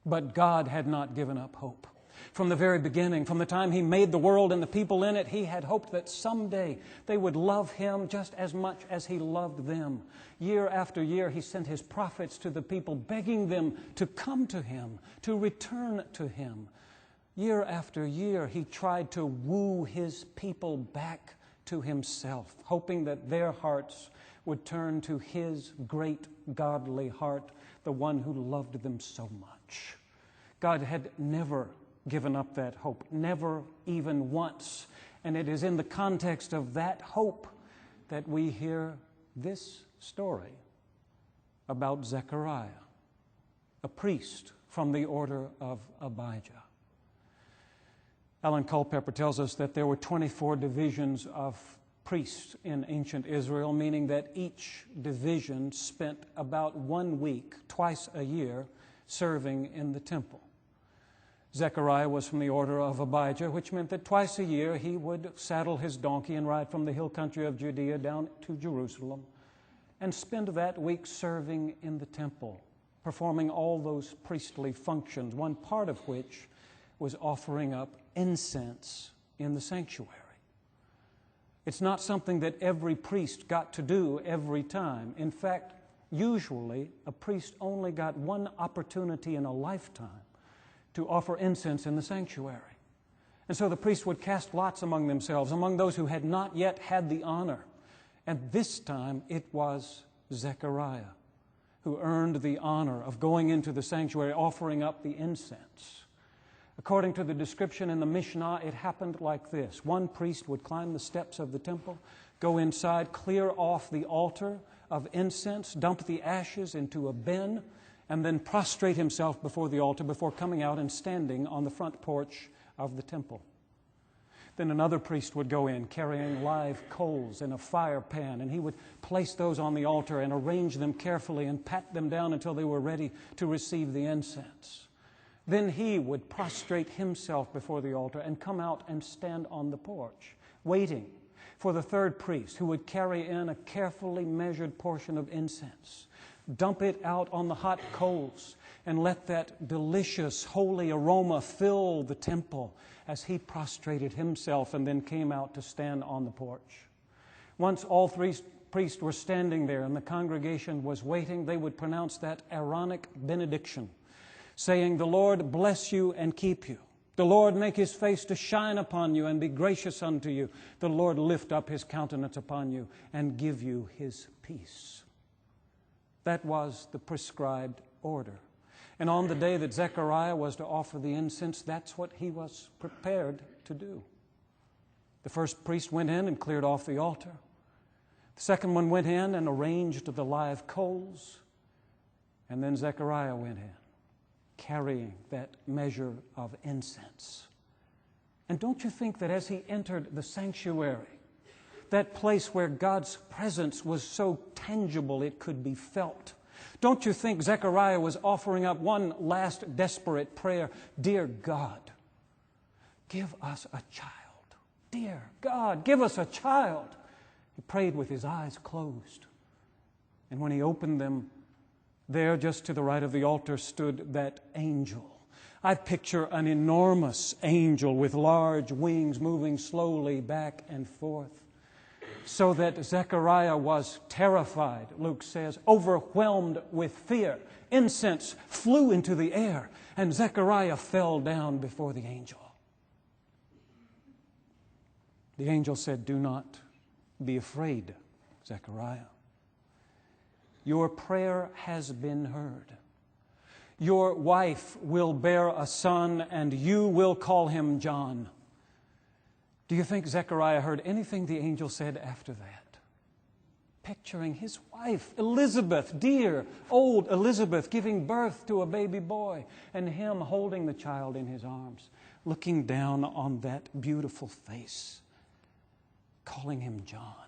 But God had not given up hope. From the very beginning, from the time He made the world and the people in it, He had hoped that someday they would love Him just as much as He loved them. Year after year, He sent His prophets to the people, begging them to come to Him, to return to Him. Year after year, He tried to woo His people back to Himself, hoping that their hearts would turn to His great godly heart, the one who loved them so much. God had never given up that hope, never even once. And it is in the context of that hope that we hear this story about Zechariah, a priest from the order of Abijah. Alan Culpepper tells us that there were 24 divisions of priests in ancient Israel, meaning that each division spent about 1 week, twice a year, serving in the temple. Zechariah was from the order of Abijah, which meant that twice a year he would saddle his donkey and ride from the hill country of Judea down to Jerusalem and spend that week serving in the temple, performing all those priestly functions, one part of which was offering up incense in the sanctuary. It's not something that every priest got to do every time. In fact, usually a priest only got one opportunity in a lifetime to offer incense in the sanctuary. And so the priests would cast lots among themselves, among those who had not yet had the honor. And this time it was Zechariah who earned the honor of going into the sanctuary, offering up the incense. According to the description in the Mishnah, it happened like this. One priest would climb the steps of the temple, go inside, clear off the altar of incense, dump the ashes into a bin, and then prostrate himself before the altar before coming out and standing on the front porch of the temple. Then another priest would go in carrying live coals in a fire pan, and he would place those on the altar and arrange them carefully and pat them down until they were ready to receive the incense. Then he would prostrate himself before the altar and come out and stand on the porch, waiting for the third priest, who would carry in a carefully measured portion of incense, dump it out on the hot coals, and let that delicious, holy aroma fill the temple as he prostrated himself and then came out to stand on the porch. Once all three priests were standing there and the congregation was waiting, they would pronounce that Aaronic benediction, saying, "The Lord bless you and keep you. The Lord make His face to shine upon you and be gracious unto you. The Lord lift up His countenance upon you and give you His peace." That was the prescribed order. And on the day that Zechariah was to offer the incense, that's what he was prepared to do. The first priest went in and cleared off the altar. The second one went in and arranged the live coals. And then Zechariah went in, carrying that measure of incense. And don't you think that as he entered the sanctuary, that place where God's presence was so tangible it could be felt, don't you think Zechariah was offering up one last desperate prayer? Dear God, give us a child. Dear God, give us a child. He prayed with his eyes closed. And when he opened them, there just to the right of the altar stood that angel. I picture an enormous angel with large wings moving slowly back and forth, so that Zechariah was terrified, Luke says, overwhelmed with fear. Incense flew into the air, and Zechariah fell down before the angel. The angel said, "Do not be afraid, Zechariah. Your prayer has been heard. Your wife will bear a son, and you will call him John." Do you think Zechariah heard anything the angel said after that? Picturing his wife, Elizabeth, dear old Elizabeth, giving birth to a baby boy, and him holding the child in his arms, looking down on that beautiful face, calling him John.